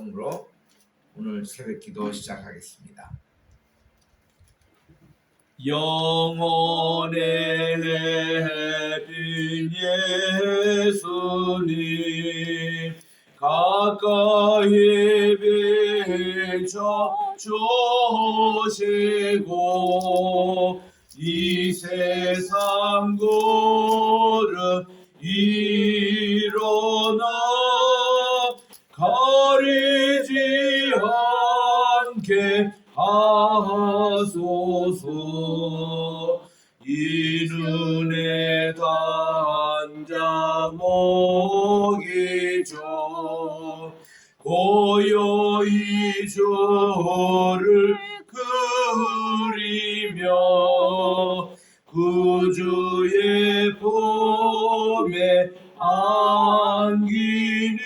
찬송으로 오늘 새벽기도 시작하겠습니다. 영혼의 해빈 예수님 가까이 비춰주시고 이 세상 구름 일어나 가리지 않게 하소서. 이 눈에 단자 먹이죠 고요히 주를 그리며 구주의 품에 안기니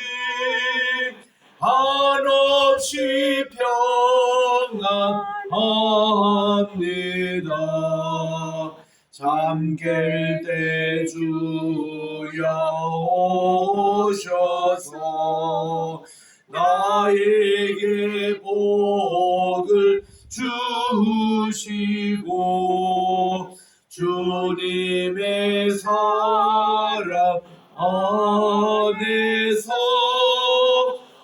한없이 평안합니다. 잠길 때 주여 오셔서 나에게 복을 주시고 주님의 사랑 안에서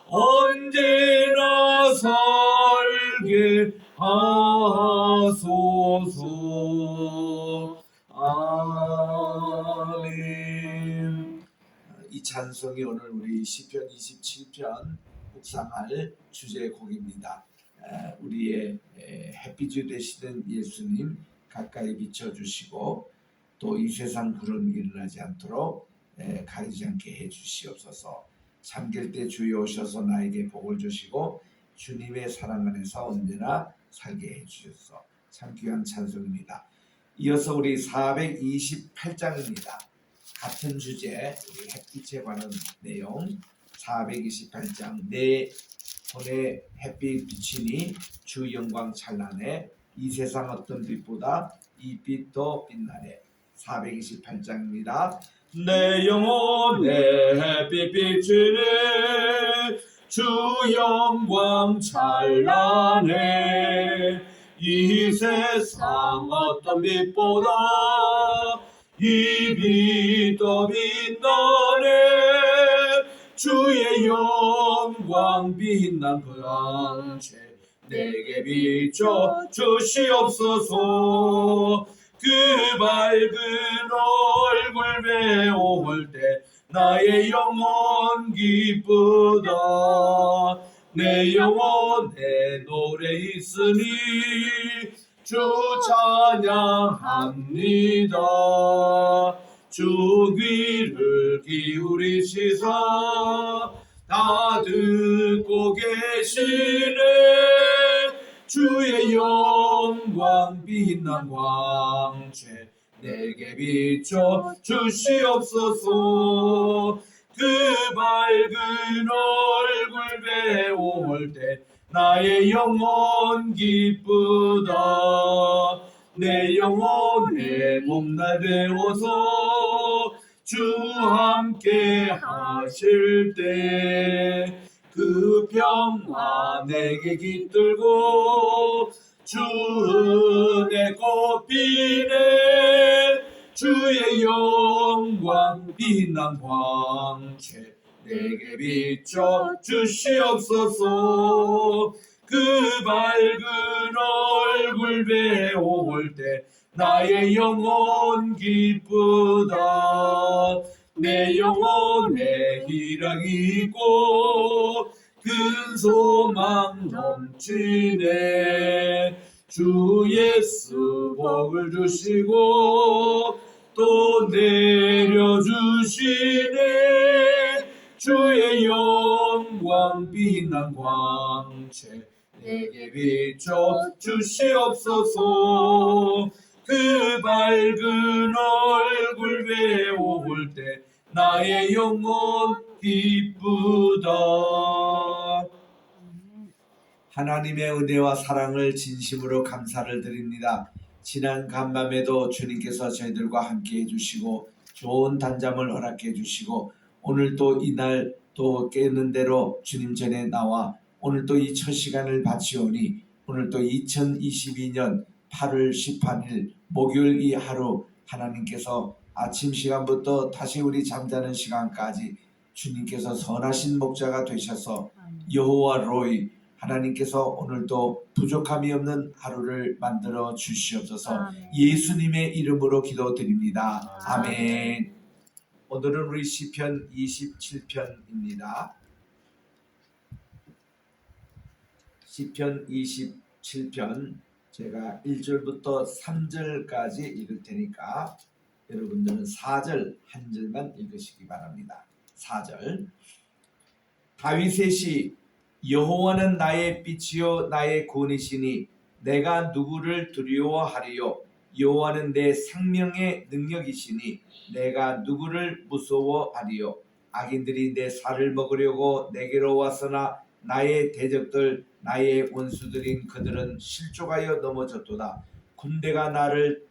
언제나 살게 하소서. 아멘. 이 찬송이 오늘 우리 시편 27편 묵상할 주제의 곡입니다. 우리의 햇빛이 되시는 예수님 가까이 비춰주시고 또 이 세상 구름 일어나지 않도록 가리지 않게 해주시옵소서. 잠길 때 주여 오셔서 나에게 복을 주시고 주님의 사랑 안에서 언제나 살게 해주셔서. 참 귀한 찬송입니다. 이어서 우리 428장입니다. 같은 주제, 우리 햇빛에 관한 내용 428장 내 손에 햇빛 비치니 주 영광 찬란해 이 세상 어떤 빛보다 이 빛 더 빛나네. 428장입니다. 내 영혼에 햇빛 비치니 주 영광 찬란해 이 세상 어떤 빛보다 이 빛 더 빛나네 주의 영광 빛난 광채 내게 비춰 주시옵소서. 그 밝은 얼굴 배울 때 나의 영혼 기쁘다. 내 영혼에 노래 있으니 주 찬양합니다. 주 귀를 기울이시사 다 듣고 계시네. 주의 영광 빛난 광채 내게 비춰 주시옵소서. 그 밝은 얼굴 배울 때 나의 영혼 기쁘다. 내 영혼의 봄날 되어서 주 함께 하실 때 그 평화 내게 깃들고 주 은혜 꽃피네. 주의 영광 빛난 광채 내게 비춰 주시옵소서. 그 밝은 얼굴 배울 때 나의 영혼 기쁘다. 내 영혼에 희락이 있고 큰 소망 넘치네. 주 예수 복을 주시고 또 내려주시네. 주의 영광 빛난 광채 내게 비춰 주시옵소서. 그 밝은 얼굴 배울 때 나의 영혼 기쁘다. 하나님의 은혜와 사랑을 진심으로 감사를 드립니다. 지난 간밤에도 주님께서 저희들과 함께 해주시고 좋은 단잠을 허락해 주시고 오늘 또 이날 또 깨는 대로 주님 전에 나와 오늘 또 이 첫 시간을 바치오니 오늘 또 2022년 8월 18일 목요일 이 하루 하나님께서 아침 시간부터 다시 우리 잠자는 시간까지 주님께서 선하신 목자가 되셔서 여호와 로이 하나님께서 오늘도 부족함이 없는 하루를 만들어 주시옵소서. 아멘. 예수님의 이름으로 기도드립니다. 아멘. 오늘은 우리 시편 27편입니다. 시편 27편 제가 1절부터 3절까지 읽을 테니까 여러분들은 4절 한 절만 읽으시기 바랍니다. 4절 다윗의 시 여호와는 나의 빛이요 나의 구원이시니 내가 누구를 두려워하리요 여호와는 내 생명의 능력이시니 내가 누구를 무서워하리요 악인들이 내 살을 먹으려고 내게로 왔으나 나의 대적들 나의 원수들인 그들은 실족하여 넘어졌도다. 군대가 나를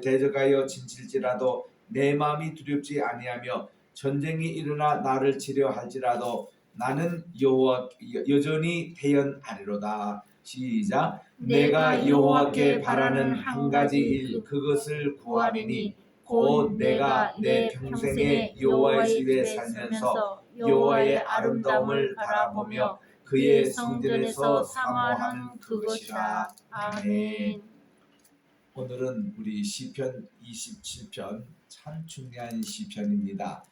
대적하여 진칠지라도 내 마음이 두렵지 아니하며 전쟁이 일어나 나를 치려 할지라도 나는 여호와 여전히 태연하리로다. 시작. 내가 여호와께 바라는 한 가지 일 그것을 구하리니 곧 내가 내 평생에 여호와의 집에 살면서 여호와의 아름다움을 바라보며 그의 성전에서 사모하는 그것이라. 아멘. 오늘은 우리 시편 27편 참 중요한 시편입니다.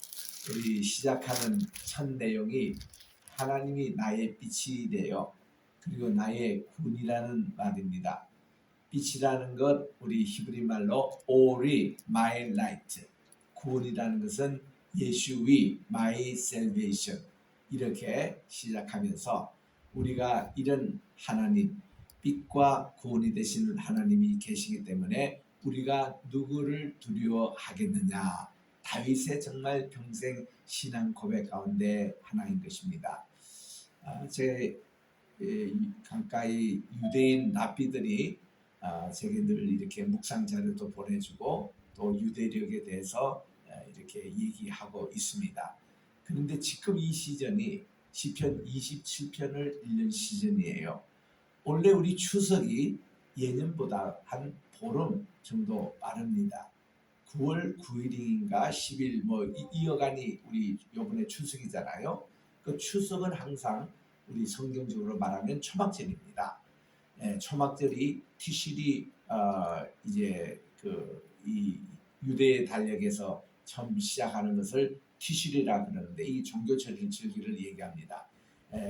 우리 시작하는 첫 내용이 하나님이 나의 빛이 되어 그리고 나의 군이라는 말입니다. 빛이라는 것 우리 히브리 말로 오리 my light, 구원이라는 것은 예수의 my salvation 이렇게 시작하면서 우리가 이런 하나님 빛과 구원이 되시는 하나님이 계시기 때문에 우리가 누구를 두려워하겠느냐. 다윗의 정말 평생 신앙 고백 가운데 하나인 것입니다. 제 가까이 유대인 랍비들이 제게 늘 이렇게 묵상 자료도 보내주고 또 유대력에 대해서 이렇게 얘기하고 있습니다. 그런데 지금 이 시즌이 시편 27편을 읽는 시즌이에요. 원래 우리 추석이 예년보다 한 보름 정도 빠릅니다. 9월 9일인가 10일 뭐 이어간이 우리 이번에 추석이잖아요. 그 추석은 항상 우리 성경적으로 말하면 초막절입니다. 초막절이 티실이 이제 이 유대 달력에서 처음 시작하는 것을 티실이라 그러는데 이 종교절기를 얘기합니다.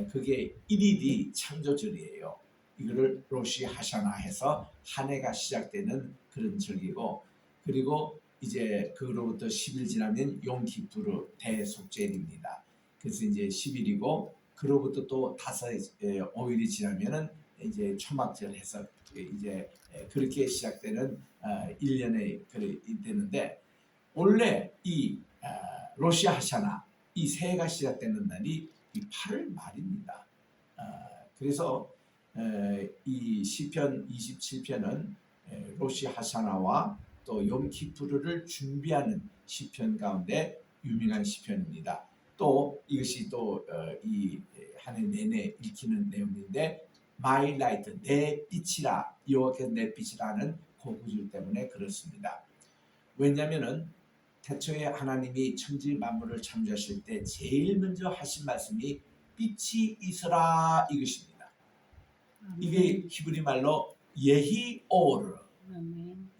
그게 1일이 창조절이에요. 이거를 로시 하샤나 해서 한 해가 시작되는 그런 절기고 그리고 이제 그로부터 10일 지나면 용키푸르 대속죄일입니다. 그래서 이제 10일이고 그로부터 또 5일이 지나면은 이제 초막절 해서 이제 그렇게 시작되는 1년에 되는데 원래 이 로시 하샤나 이 새해가 시작되는 날이 이 8월 말입니다. 그래서 이 시편 27편은 로시 하샤나와 또 용키푸르를 준비하는 시편 가운데 유명한 시편입니다. 또 이것이 또 이 한 해 내내 읽히는 내용인데 My light, 내 빛이라 여호와께서 내 빛이라는 그 구절 때문에 그렇습니다. 왜냐하면은 태초에 하나님이 천지 만물을 창조하실 때 제일 먼저 하신 말씀이 빛이 있으라 이것입니다. 이게 히브리 말로 예히 오르,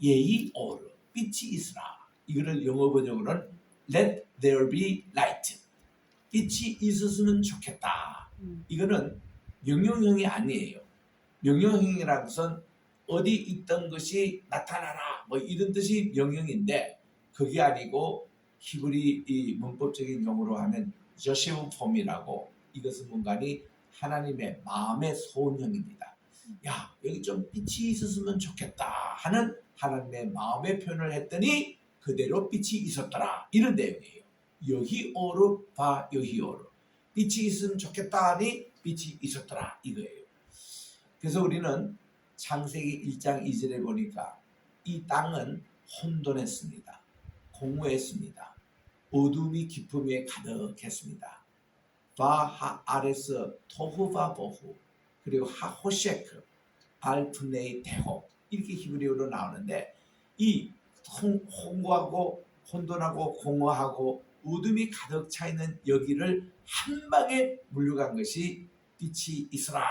예히 오르, 빛이 있으라. 이거를 영어 번역으로는 Let there be light. 빛이 있었으면 좋겠다. 이거는 명령형이 아니에요. 명령형이라는 것은 어디 있던 것이 나타나라 뭐 이런 뜻이 명령인데 그게 아니고 히브리 이 문법적인 용어로 하면 저시브 폼이라고 이것은 뭔가니 하나님의 마음의 소원형입니다. 야 여기 좀 빛이 있었으면 좋겠다 하는 하나님의 마음의 표현을 했더니 그대로 빛이 있었더라 이런 내용이에요. 여기 오르 바 여기 오르 빛이 있으면 좋겠다 하니 빛이 있었더라 이거예요. 그래서 우리는 창세기 1장 2절에 보니까 이 땅은 혼돈했습니다. 공허했습니다. 어둠이 깊음에 가득했습니다. 바하아레스 토후바보후 그리고 하호셰크 알프네이 데호 이렇게 히브리어로 나오는데 이 홍고하고 혼돈하고 공허하고 어둠이 가득 차 있는 여기를 한 방에 물려간 것이 빛이 있으라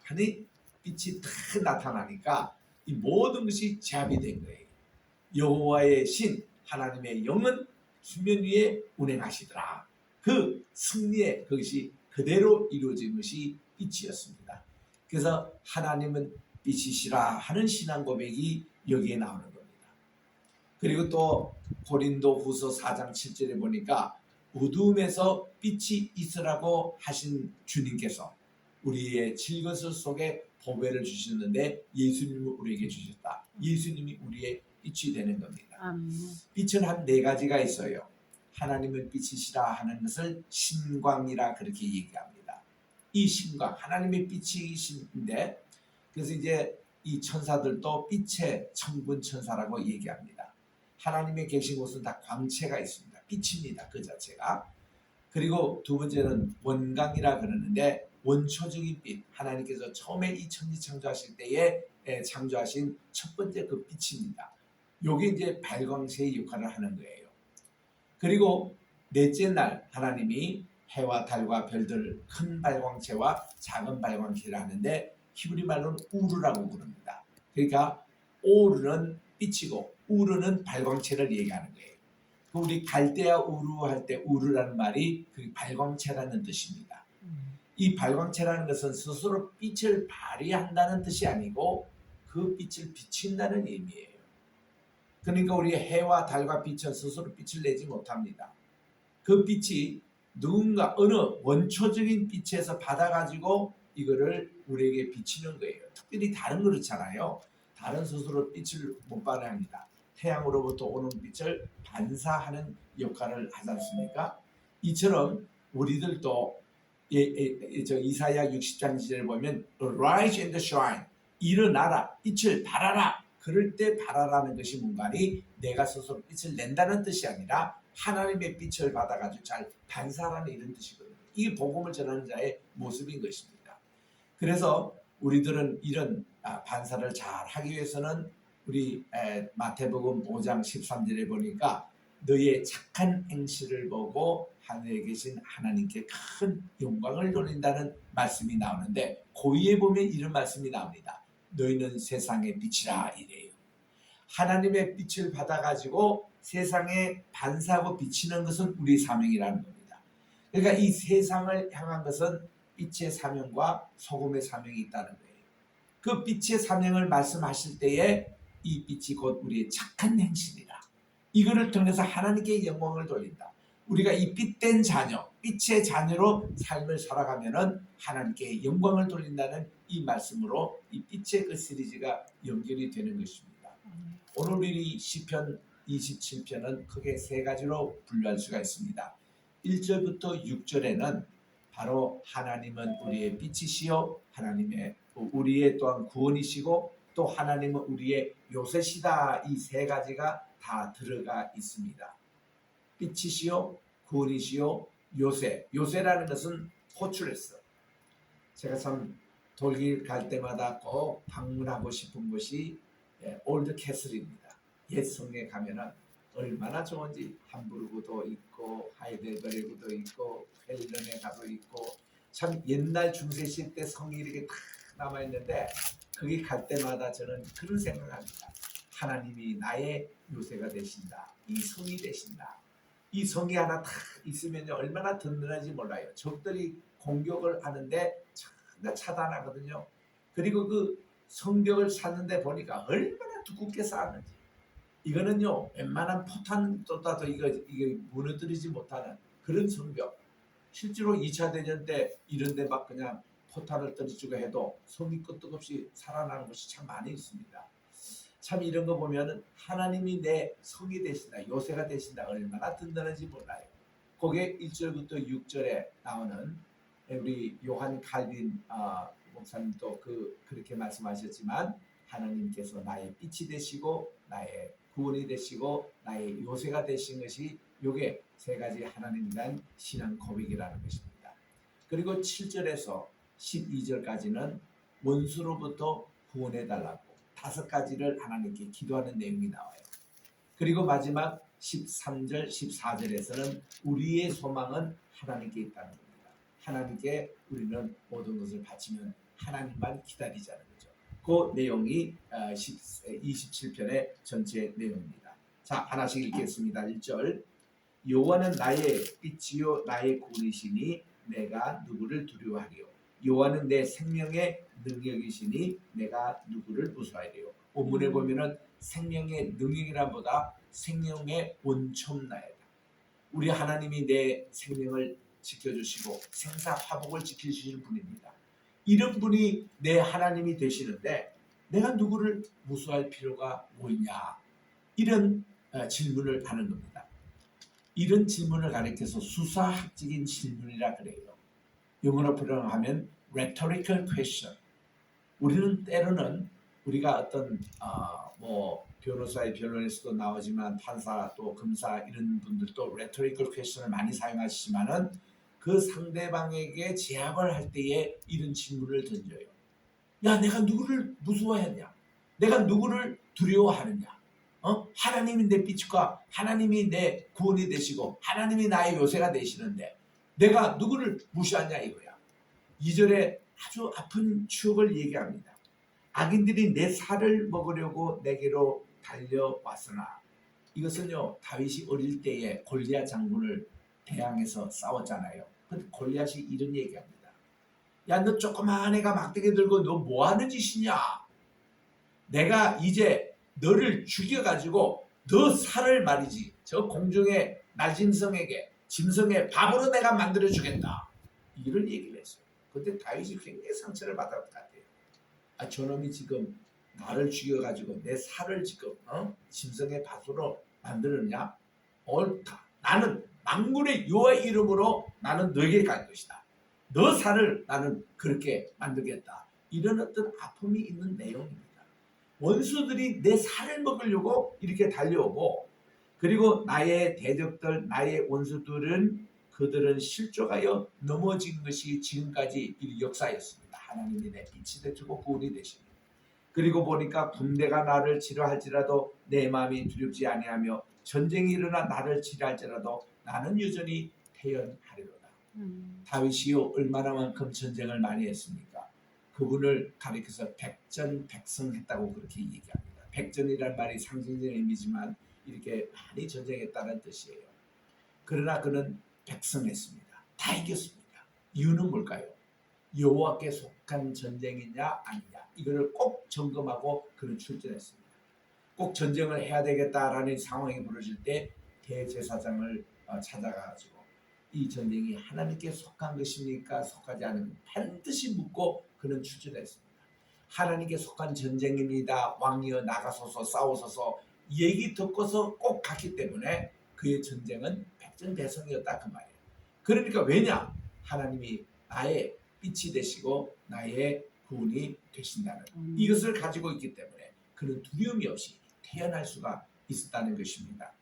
하니 빛이 탁 나타나니까 이 모든 것이 제압이 된 거예요. 여호와의 신 하나님의 영은 수면 위에 운행하시더라. 그 승리의 그것이 그대로 이루어진 것이 빛이었습니다. 그래서 하나님은 빛이시라 하는 신앙 고백이 여기에 나오는 겁니다. 그리고 또 고린도 후서 4장 7절에 보니까 어둠에서 빛이 있으라고 하신 주님께서 우리의 질것을 속에 보배를 주셨는데 예수님을 우리에게 주셨다. 예수님이 우리의 빛이 되는 겁니다. 빛은 한 네 가지가 있어요. 하나님은 빛이시라 하는 것을 신광이라 그렇게 얘기합니다. 이 신광, 하나님의 빛이신데 그래서 이제 이 천사들도 빛의 천군 천사라고 얘기합니다. 하나님의 계신 곳은 다 광채가 있습니다. 빛입니다. 그 자체가. 그리고 두 번째는 원광이라 그러는데 원초적인 빛, 하나님께서 처음에 이 천지 창조하실 때에 창조하신 첫 번째 그 빛입니다. 요게 이제 발광체의 역할을 하는 거예요. 그리고 넷째 날 하나님이 해와 달과 별들을 큰 발광체와 작은 발광체를 하는데 히브리 말로는 우르라고 부릅니다. 그러니까 오르는 빛이고 우르는 발광체를 얘기하는 거예요. 우리 갈대아 우르 할 때 우르라는 말이 그 발광체라는 뜻입니다. 이 발광체라는 것은 스스로 빛을 발휘한다는 뜻이 아니고 그 빛을 비친다는 의미예요. 그러니까 우리 해와 달과 빛은 스스로 빛을 내지 못합니다. 그 빛이 누군가 어느 원초적인 빛에서 받아가지고 이거를 우리에게 비치는 거예요. 특별히 달은 그렇잖아요. 달은 스스로 빛을 못 발휘합니다. 태양으로부터 오는 빛을 반사하는 역할을 하지 않습니까? 이처럼 우리들도 이사야 60장 1절에 보면 Rise and shine, 일어나라, 빛을 발하라. 그럴 때 발하라는 것이 뭔가니 내가 스스로 빛을 낸다는 뜻이 아니라 하나님의 빛을 받아가지고 잘 반사하는 이런 뜻이거든요. 이게 복음을 전하는 자의 모습인 것입니다. 그래서 우리들은 이런 반사를 잘 하기 위해서는 우리 마태복음 5장 13절에 보니까 너의 착한 행실을 보고 하늘에 계신 하나님께 큰 영광을 돌린다는 말씀이 나오는데 그 위에 보면 이런 말씀이 나옵니다. 너희는 세상의 빛이라 이래요. 하나님의 빛을 받아가지고 세상에 반사하고 비치는 것은 우리 사명이라는 겁니다. 그러니까 이 세상을 향한 것은 빛의 사명과 소금의 사명이 있다는 거예요. 그 빛의 사명을 말씀하실 때에 이 빛이 곧 우리의 착한 행실이라. 이거를 통해서 하나님께 영광을 돌린다. 우리가 이 빛된 자녀, 빛의 자녀로 삶을 살아가면은 하나님께 영광을 돌린다는 이 말씀으로 이 빛의 그 시리즈가 연결이 되는 것입니다. 오늘 우리 시편 27편은 크게 세 가지로 분류할 수가 있습니다. 1절부터 6절에는 바로 하나님은 우리의 빛이시요 하나님의 우리의 또한 구원이시고 또 하나님은 우리의 요새시다. 이 세 가지가 다 들어가 있습니다. 빛이시요 구원이시요 요새. 요새라는 것은 호출했어. 제가 참 독일 갈 때마다 꼭 방문하고 싶은 곳이 올드 캐슬입니다. 옛 성에 가면은 얼마나 좋은지 함부르크도 있고 하이델베르크도 있고 헬른에 가도 있고 참 옛날 중세시대 때 성이 이렇게 탁 남아 있는데 거기 갈 때마다 저는 그런 생각합니다. 하나님이 나의 요새가 되신다. 이 성이 되신다. 이 성이 하나 탁 있으면 얼마나 든든한지 몰라요. 적들이 공격을 하는데 전부 차단하거든요. 그리고 그 성벽을 샀는데 보니까 얼마나 두껍게 쌓았는지. 이거는요 웬만한 포탄보다도 이거 무너뜨리지 못하는 그런 성벽. 실제로 2차 대전 때 이런 데 막 그냥 포탄을 던지고 해도 성이 끄떡없이 살아나는 곳이 참 많이 있습니다. 참 이런 거 보면은 하나님이 내 성이 되신다, 요새가 되신다 얼마나 든든한지 몰라요. 그게 1절부터 6절에 나오는 우리 요한 칼빈 목사님도 그렇게 말씀하셨지만 하나님께서 나의 빛이 되시고 나의 구원이 되시고 나의 요새가 되신 것이 요게 세 가지 하나님에 대한 신앙 고백이라는 것입니다. 그리고 7절에서 12절까지는 원수로부터 구원해달라고 5가지를 하나님께 기도하는 내용이 나와요. 그리고 마지막 13절, 14절에서는 우리의 소망은 하나님께 있다는 겁니다. 하나님께 우리는 모든 것을 바치면 하나님만 기다리자는 거죠. 그 내용이 27편의 전체 내용입니다. 자, 하나씩 읽겠습니다. 1절 여호와는 나의 빛이요 나의 구원이시니 내가 누구를 두려워하리요. 여호와는 내 생명의 능력이시니 내가 누구를 무서워하리요. 본문에 보면은 생명의 능력이라보다 생명의 원천나이다. 우리 하나님이 내 생명을 지켜주시고 생사화복을 지켜주시는 분입니다. 이런 분이 내 하나님이 되시는데 내가 누구를 무서워할 필요가 뭐 있냐, 이런 질문을 하는 겁니다. 이런 질문을 가리켜서 수사학적인 질문이라 그래요. 영어로 표현하면 rhetorical question. 우리는 때로는 우리가 어떤 변호사의 변론에서도 나오지만 판사 또 검사 이런 분들도 rhetorical question을 많이 사용하시지만은 그 상대방에게 제압을 할 때에 이런 질문을 던져요. 야, 내가 누구를 무서워했냐? 내가 누구를 두려워하느냐? 하나님이 내 빛과 하나님이 내 구원이 되시고 하나님이 나의 요새가 되시는데 내가 누구를 무시하냐 이거야. 2절에 아주 아픈 추억을 얘기합니다. 악인들이 내 살을 먹으려고 내게로 달려왔으나, 이것은요 다윗이 어릴 때에 골리앗 장군을 대항해서 싸웠잖아요. 근데 골리앗이 이런 얘기합니다. 야, 너 조그마한 애가 막대기 들고 너 뭐하는 짓이냐? 내가 이제 너를 죽여가지고 너 살을 말이지 저 공중의 날짐승에게 짐승의 밥으로 내가 만들어주겠다, 이런 얘기를 했어요. 그때 다윗이 굉장히 상처를 받았을 것 같아요. 아, 저놈이 지금 나를 죽여가지고 내 살을 지금 짐승의 밥으로 만들었냐? 옳다. 나는 만군의 여호와의 이름으로 나는 너에게 갈 것이다. 너 살을 나는 그렇게 만들겠다. 이런 어떤 아픔이 있는 내용입니다. 원수들이 내 살을 먹으려고 이렇게 달려오고, 그리고 나의 대적들, 나의 원수들은 그들은 실족하여 넘어진 것이 지금까지 이 역사였습니다. 하나님이 내 빛이 되시고 구원이 되십니다. 그리고 보니까 군대가 나를 치료할지라도 내 마음이 두렵지 아니하며 전쟁이 일어나 나를 치료할지라도 나는 여전히 태연하리로다. 다윗이요 얼마나만큼 전쟁을 많이 했습니까? 그분을 가리켜서 백전백승했다고 그렇게 얘기합니다. 백전이란 말이 상징적인 의미지만 이렇게 많이 전쟁했다는 뜻이에요. 그러나 그는 백승했습니다. 다 이겼습니다. 이유는 뭘까요? 여호와께 속한 전쟁이냐 아니냐, 이거를 꼭 점검하고 그는 출전했습니다. 꼭 전쟁을 해야 되겠다라는 상황이 벌어질 때 대제사장을 찾아가지고 이 전쟁이 하나님께 속한 것입니까 속하지 않은 반드시 묻고 그는 출전했습니다. 하나님께 속한 전쟁입니다. 왕이여 나가소서 싸우소서 얘기 듣고서 꼭 갔기 때문에 그의 전쟁은 백전백승이었다 그 말이에요. 그러니까 왜냐? 하나님이 나의 빛이 되시고 나의 구원이 되신다는 이것을 가지고 있기 때문에 그는 두려움이 없이 태어날 수가 있었다는 것입니다.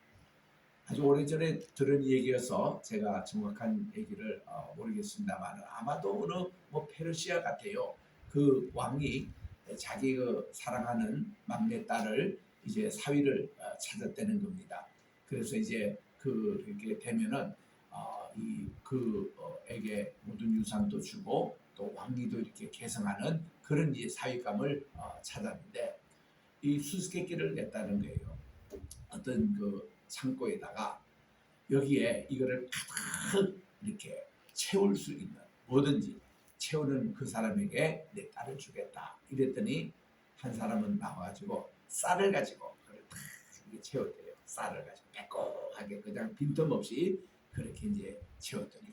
아주 오래전에 들은 얘기여서 제가 정확한 얘기를 모르겠습니다만 아마도 어느 페르시아 같아요. 그 왕이 자기 사랑하는 막내딸을 이제 사위를 찾았다는 겁니다. 그래서 이제 그렇게 되면은 그에게 모든 유산도 주고 또 왕위도 이렇게 계승하는 그런 이제 사위감을 찾았는데 이 수수께끼를 냈다는 거예요. 어떤 창고에다가 여기에 이거를 가득 이렇게 채울 수 있는 뭐든지 채우는 그 사람에게 내 딸을 주겠다. 이랬더니 한 사람은 나와가지고 쌀을 가지고 그걸 탁 채웠대요. 쌀을 가지고 빼꼼하게 그냥 빈틈없이 그렇게 이제 채웠더니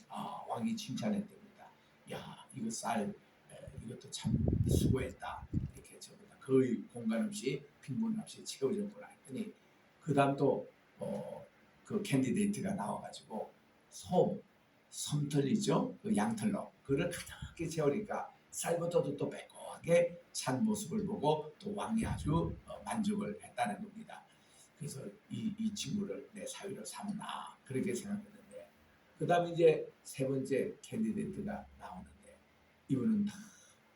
왕이 칭찬했답니다. 야, 이거 쌀 이것도 참 수고했다. 이렇게 저보다 거의 공간 없이 빈곤 없이 채워졌구나 했더니 그 다음 또 그 캔디데이트가 나와가지고 섬털이죠. 그 양털로 그걸 가득하게 채우니까 쌀부터도 또 빼꼼하게 찬 모습을 보고 또 왕이 아주 만족을 했다는 겁니다. 그래서 이 친구를 내 사위로 삼나 그렇게 생각했는데 그다음에 이제 세 번째 캔디데이트가 나오는데 이분은 다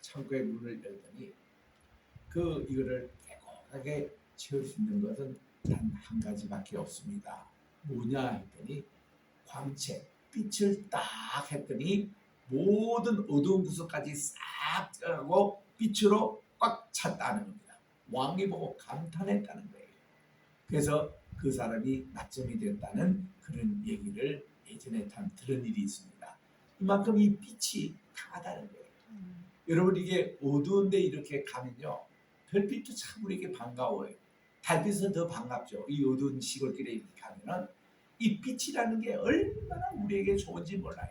창고의 문을 열더니 이거를 깨끗하게 채울 수 있는 것은 단 한 가지밖에 없습니다. 뭐냐 했더니 광채, 빛을 딱 했더니 모든 어두운 구석까지 싹 들어가고 빛으로 꽉 찼다는 겁니다. 왕이 보고 감탄했다는 거예요. 그래서 그 사람이 낙점이 됐다는 그런 얘기를 예전에 들은 일이 있습니다. 이만큼 이 빛이 강하다는 거예요. 여러분 이게 어두운데 이렇게 가면요. 별빛도 참 우리에게 반가워요. 달빛은 더 반갑죠. 이 어두운 시골길에 이렇게 가면은 이 빛이라는 게 얼마나 우리에게 좋은지 몰라요.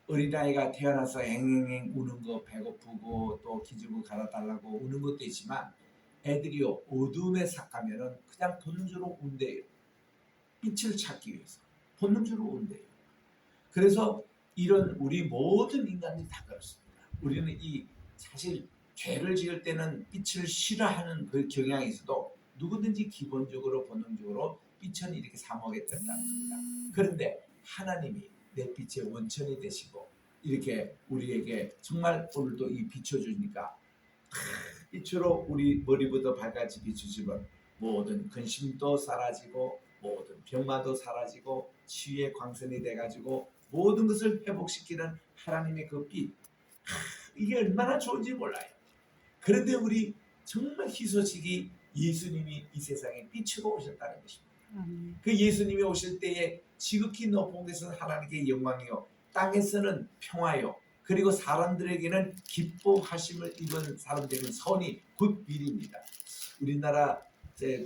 어린아이가 태어나서 앵앵앵 우는 거 배고프고 또 기저귀 갈아달라고 우는 것도 있지만 애들이요 어둠에 싹 가면은 그냥 본능적으로 운대요. 빛을 찾기 위해서 본능적으로 운대요. 그래서 이런 우리 모든 인간이 다 그렇습니다. 우리는 이 사실 죄를 지을 때는 빛을 싫어하는 그 경향이 있어도 누구든지 기본적으로 본능적으로 빛은 이렇게 사모하게 된다는 겁니다. 그런데 하나님이 내 빛의 원천이 되시고 이렇게 우리에게 정말 오늘도 이 비춰주니까 빛으로 우리 머리부터 발까지 비추시면 모든 근심도 사라지고 모든 병마도 사라지고 치유의 광선이 돼가지고 모든 것을 회복시키는 하나님의 그 빛, 이게 얼마나 좋은지 몰라요. 그런데 우리 정말 희소식이 예수님이 이 세상에 빛으로 오셨다는 것입니다. 그 예수님이 오실 때에 지극히 높은 곳에서는 하나님께 영광이요 땅에서는 평화요 그리고 사람들에게는 기뻐하심을 입은 사람들에게는 선이 곧 미리입니다. 우리나라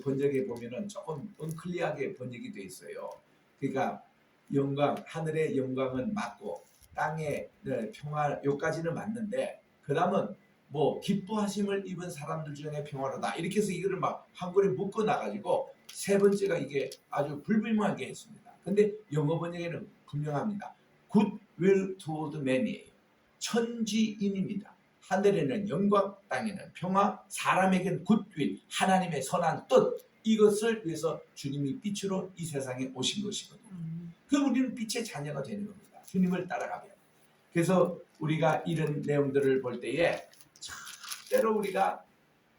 번역에 보면은 조금 언클리하게 번역이 돼 있어요. 그러니까 영광, 하늘의 영광은 맞고 땅의 평화 요까지는 맞는데 그 다음은 뭐 기뻐하심을 입은 사람들 중에 평화로다 이렇게 해서 이거를 막 한글에 묶어 놔가지고 세 번째가 이게 아주 불분명하게 했습니다. 근데 영어 번역에는 분명합니다. Good will toward man이에요. 천지인입니다. 하늘에는 영광, 땅에는 평화, 사람에게는 굿윌, 하나님의 선한 뜻 이것을 위해서 주님이 빛으로 이 세상에 오신 것이거든요. 그럼 우리는 빛의 자녀가 되는 겁니다. 주님을 따라가면. 그래서 우리가 이런 내용들을 볼 때에 때로 우리가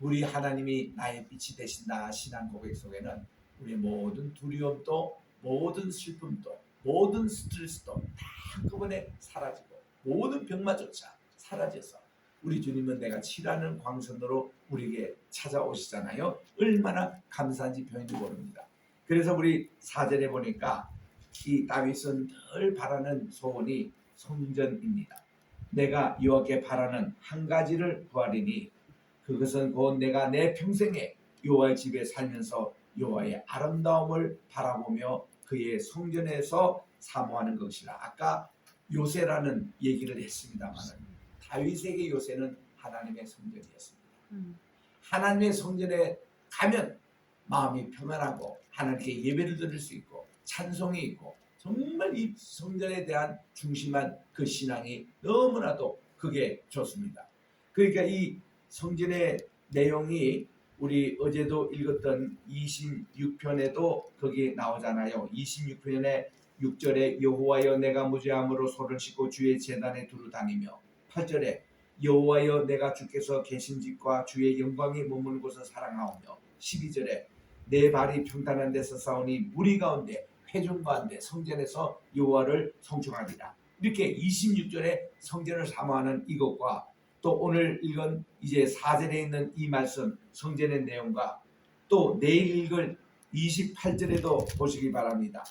우리 하나님이 나의 빛이 되신다 신앙 고백 속에는 우리의 모든 두려움도 모든 슬픔도 모든 스트레스도 다 한꺼번에 사라지고 모든 병마조차 사라져서 우리 주님은 내가 치라는 광선으로 우리에게 찾아오시잖아요. 얼마나 감사한지 표현도 모릅니다. 그래서 우리 4절에 보니까 이 다윗은 늘 바라는 소원이 성전입니다. 내가 여호와께 바라는 한 가지를 구하리니 그것은 곧 내가 내 평생에 여호와의 집에 살면서 여호와의 아름다움을 바라보며 그의 성전에서 사모하는 것이라. 아까 요새라는 얘기를 했습니다만 다윗에게 요새는 하나님의 성전이었습니다. 하나님의 성전에 가면 마음이 평안하고 하나님께 예배를 드릴 수 있고 찬송이 있고 정말 이 성전에 대한 중심한 그 신앙이 너무나도 그게 좋습니다. 그러니까 이 성전의 내용이 우리 어제도 읽었던 26편에도 거기 나오잖아요. 26편의 6절에 여호와여 내가 무죄함으로 소를 씻고 주의 제단에 두루 다니며 8절에 여호와여 내가 주께서 계신 집과 주의 영광이 머무는 곳을 사랑하오며 12절에 내 발이 평탄한 데서 싸우니 무리 가운데 회중 가운데 성전에서 여호와를 송축하리라. 이렇게 26절에 성전을 사모하는 이것과 또 오늘 읽은 이제 4절에 있는 이 말씀 성전의 내용과 또 내일 읽을 28절에도 보시기 바랍니다.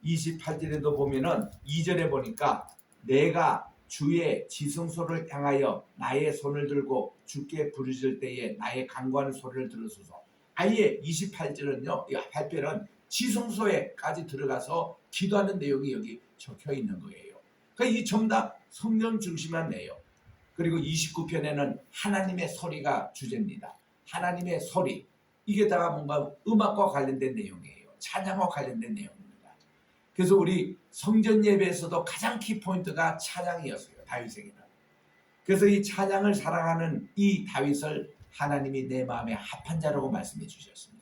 28절에도 보면은 2절에 보니까 내가 주의 지성소를 향하여 나의 손을 들고 주께 부르짖을 때에 나의 간구하는 소리를 들으소서. 아예 28절은요, 이 발표는 지성소에까지 들어가서 기도하는 내용이 여기 적혀 있는 거예요. 그러니까 이 전부 다 성령 중심한 내용. 그리고 29편에는 하나님의 소리가 주제입니다. 하나님의 소리. 이게 다 뭔가 음악과 관련된 내용이에요. 찬양과 관련된 내용입니다. 그래서 우리 성전 예배에서도 가장 키포인트가 찬양이었어요. 다윗에게는. 그래서 이 찬양을 사랑하는 이 다윗을 하나님이 내 마음에 합한 자라고 말씀해 주셨습니다.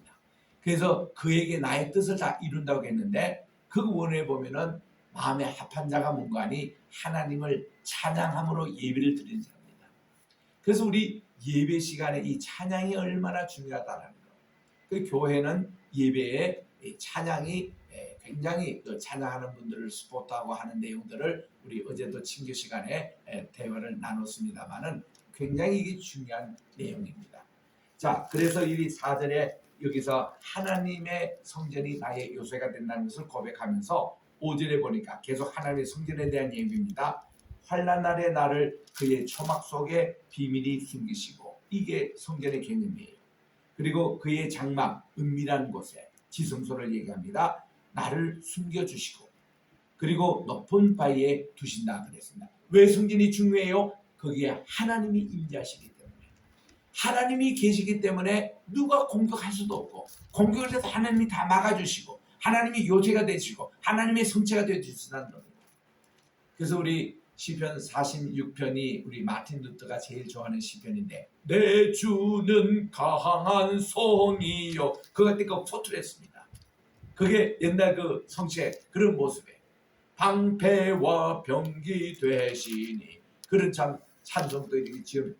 그래서 그에게 나의 뜻을 다 이룬다고 했는데 그 원에 보면은 마음에 합한 자가 뭔가니 하나님을 찬양함으로 예배를 드리는 자입니다. 그래서 우리 예배 시간에 이 찬양이 얼마나 중요하다는 거. 그 교회는 예배에 찬양이 굉장히 그 찬양하는 분들을 스포트하고 하는 내용들을 우리 어제도 친교 시간에 대화를 나눴습니다만은 굉장히 이게 중요한 내용입니다. 자, 그래서 이 4절에 여기서 하나님의 성전이 나의 요새가 된다는 것을 고백하면서 5절에 보니까 계속 하나님의 성전에 대한 얘기입니다. 환난 날에 나를 그의 초막 속에 비밀히 숨기시고, 이게 성전의 개념이에요. 그리고 그의 장막 은밀한 곳에 지성소를 얘기합니다. 나를 숨겨주시고 그리고 높은 바위에 두신다 그랬습니다. 왜 성전이 중요해요? 거기에 하나님이 임재하시기 때문에, 하나님이 계시기 때문에 누가 공격할 수도 없고, 공격을 해서 하나님이 다 막아주시고 하나님이 요새가 되시고 하나님의 성체가 되어주신다는 겁니다. 그래서 우리 시편 46편이 우리 마틴 루터가 제일 좋아하는 시편인데, 내 주는 강한 성이요, 그거 때 그 포트를 했습니다. 그게 옛날 그 성체 그런 모습에 방패와 병기 되시니, 그런 참 찬송도 이렇게 지은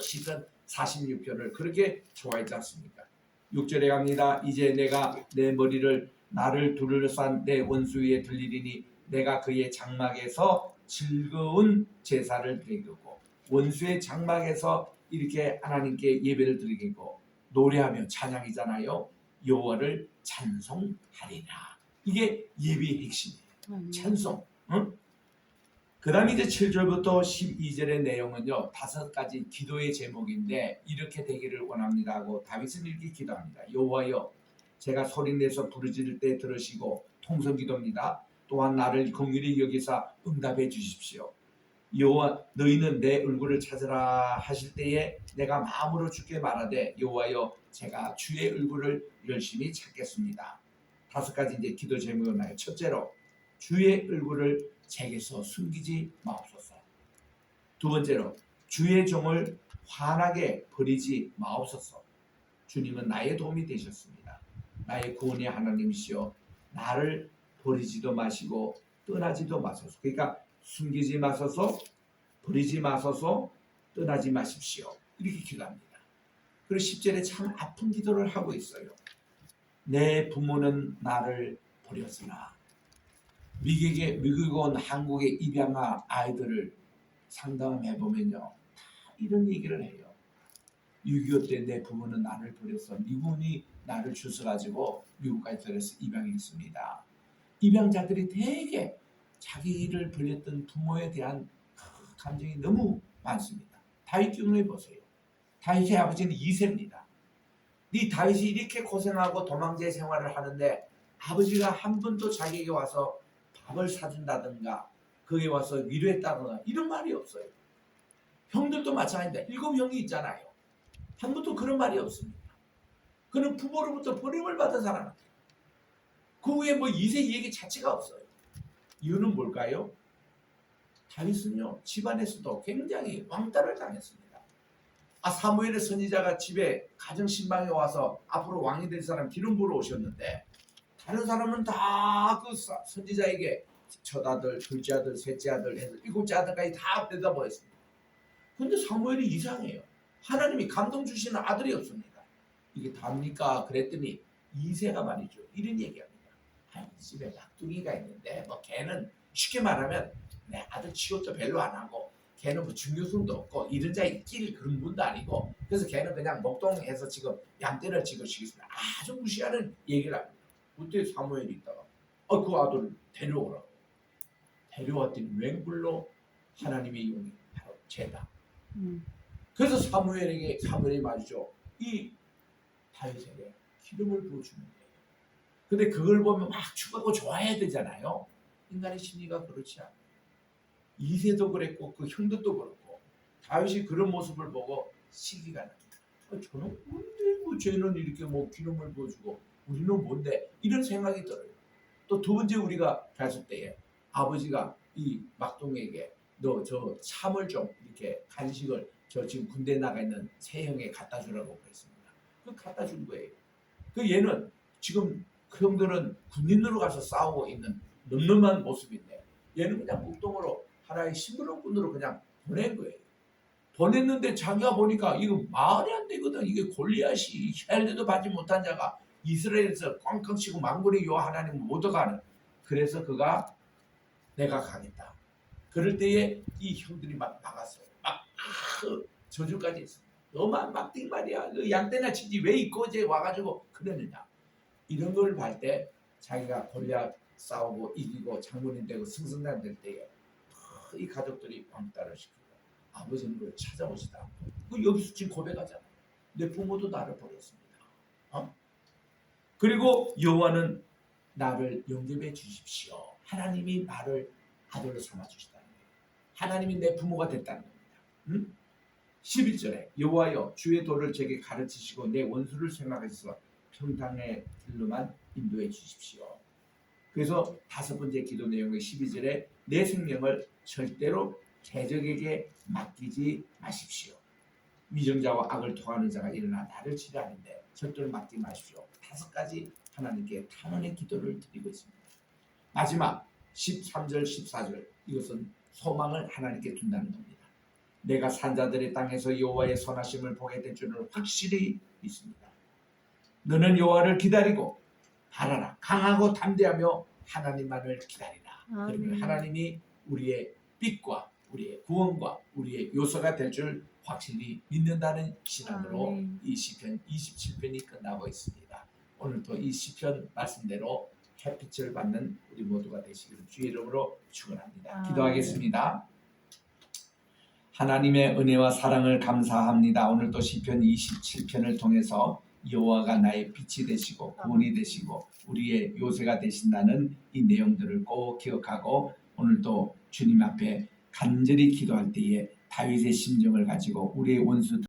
시편 46편을 그렇게 좋아했지 않습니까? 6절에 갑니다. 이제 내가 내 머리를 나를 둘러싼 내 원수 위에 들리리니 내가 그의 장막에서 즐거운 제사를 드리고, 원수의 장막에서 이렇게 하나님께 예배를 드리고 노래하며 찬양이잖아요. 여호와를 찬송하리라. 이게 예배의 핵심이에요. 찬송. 응? 그 다음에 이제 7절부터 12절의 내용은요, 5가지 기도의 제목인데 이렇게 되기를 원합니다 하고 다윗은 이렇게 기도합니다. 여호와여, 제가 소리내서 부르짖을 때 들으시고, 통성기도입니다. 또한 나를 긍휼히 여기사 응답해 주십시오. 여호와, 너희는 내 얼굴을 찾으라 하실 때에 내가 마음으로 주께 말하되, 여호와여, 제가 주의 얼굴을 열심히 찾겠습니다. 5가지 이제 기도 제목이 나요. 첫째로, 주의 얼굴을 제게서 숨기지 마옵소서. 두 번째로, 주의 종을 환하게 버리지 마옵소서. 주님은 나의 도움이 되셨습니다. 나의 구원의 하나님이시여, 나를 버리지도 마시고 떠나지도 마소서. 그러니까 숨기지 마소서, 버리지 마소서, 떠나지 마십시오. 이렇게 기도합니다. 그리고 10절에 참 아픈 기도를 하고 있어요. 내 부모는 나를 버렸으나. 미국에 온 한국의 입양아 아이들을 상담해보면요, 다 이런 얘기를 해요. 6.25 때 내 부모는 나를 버렸어. 미군이 나를 주워가지고 미국까지 들여서 입양했습니다. 입양자들이 되게 자기를 버렸던 부모에 대한 감정이 너무 많습니다. 다윗 경우에 보세요. 다윗의 아버지는 2세입니다. 이 다윗이 이렇게 고생하고 도망제 생활을 하는데 아버지가 한 번도 자기에게 와서 밥을 사준다든가 거기에 와서 위로했다든가 이런 말이 없어요. 형들도 마찬가지인데 7형이 있잖아요. 한 번도 그런 말이 없습니다. 그는 부모로부터 버림을 받은 사람입니다. 그 후에 뭐 2세 얘기 자체가 없어요. 이유는 뭘까요? 다윗은요, 집안에서도 굉장히 왕따를 당했습니다. 사무엘의 선지자가 집에 가정 신방에 와서 앞으로 왕이 될 사람 기름 부어 오셨는데, 다른 사람은 다 그 선지자에게 첫 아들, 둘째 아들, 셋째 아들 해서 7째 아들까지 다 내다보였습니다. 근데 사무엘이 이상해요. 하나님이 감동 주시는 아들이 없습니다. 이게 답니까? 그랬더니 2세가 말이죠, 이런 얘기합니다. 집에 막둥이가 있는데 뭐 걔는 쉽게 말하면 내 아들 취업도 별로 안 하고 걔는 뭐 중교성도 없고 이런 자에 끼를 그런 분도 아니고, 그래서 걔는 그냥 목동해서 지금 양떼를 지고 시겠습니다. 아주 무시하는 얘기를 합니다. 그때 사무엘이 있다가 그 아들을 데려오라고 데려왔더니 웬불로 하나님의 용이 바로 죄다. 그래서 사무엘이 말이죠, 이 다윗에게 기름을 부어주는 거예요. 근데 그걸 보면 막 축하고 좋아해야 되잖아요. 인간의 심리가 그렇지 않아요. 2세도 그랬고 그 형들도 그렇고, 다윗이 그런 모습을 보고 시기가 납니다. 저는 뭔데 뭐 쟤는 이렇게 뭐 기름을 부어주고 우리는 뭔데, 이런 생각이 들어요. 또 두 번째, 우리가 봤을 때에 아버지가 이 막둥이에게 너 저 참을 좀 이렇게 간식을 저 지금 군대 나가 있는 새 형에 갖다 주라고 그랬습니다. 그 갖다 준 거예요. 그 얘는 지금 그 형들은 군인으로 가서 싸우고 있는 늠름한 모습인데 얘는 그냥 묵동으로 하나의 심부름꾼으로 그냥 보낸 거예요. 보냈는데 자기가 보니까 이거 말이 안 되거든. 이게 골리앗이 헬에도 받지 못한 자가 이스라엘에서 꽝꽝 치고 망군의 여호와 하나님을 못 오가는. 그래서 그가 내가 가겠다. 그럴 때에 이 형들이 막 막았어요. 막 저주까지 했습니다. 너만 막띵 말이야. 그 양떼나 치지 왜 이거제 와가지고 그러느냐. 이런 걸 볼 때 자기가 골리앗 싸우고 이기고 장군이 되고 승승장 될 때에 이 가족들이 왕따를 시키고 아버지는 그걸 찾아오시다. 그 여기서 지금 고백하잖아. 내 부모도 나를 버렸습니다. 그리고 여호와는 나를 영접해 주십시오. 하나님이 나를 아들로 삼아 주시다는 거예요. 하나님이 내 부모가 됐다는 겁니다. 11절에 여호와여 주의 도를 제게 가르치시고 내 원수를 생각하셔서 평강의 길로만 인도해 주십시오. 그래서 다섯 번째 기도 내용의 12절에 내 생명을 절대로 대적에게 맡기지 마십시오. 위정자와 악을 통하는 자가 일어나 나를 치려하는데 절대로 맡기지 마십시오. 다섯 가지 하나님께 탄원의 기도를 드리고 있습니다. 마지막 13절 14절 이것은 소망을 하나님께 둔다는 겁니다. 내가 산자들의 땅에서 여호와의 선하심을 보게 될 줄은 확실히 믿습니다. 너는 여호와를 기다리고 바라라. 강하고 담대하며 하나님만을 기다리라. 그러면 하나님이 우리의 빛과 우리의 구원과 우리의 요소가 될 줄 확실히 믿는다는 신앙으로 이 시편 27편이 끝나고 있습니다. 오늘도 이 시편 말씀대로 햇빛을 받는 우리 모두가 되시기를 주의 이름으로 축원합니다. 기도하겠습니다. 하나님의 은혜와 사랑을 감사합니다. 오늘도 시편 27편을 통해서 여호와가 나의 빛이 되시고 구원이 되시고 우리의 요새가 되신다는 이 내용들을 꼭 기억하고 오늘도 주님 앞에 간절히 기도할 때에 다윗의 심정을 가지고 우리의 원수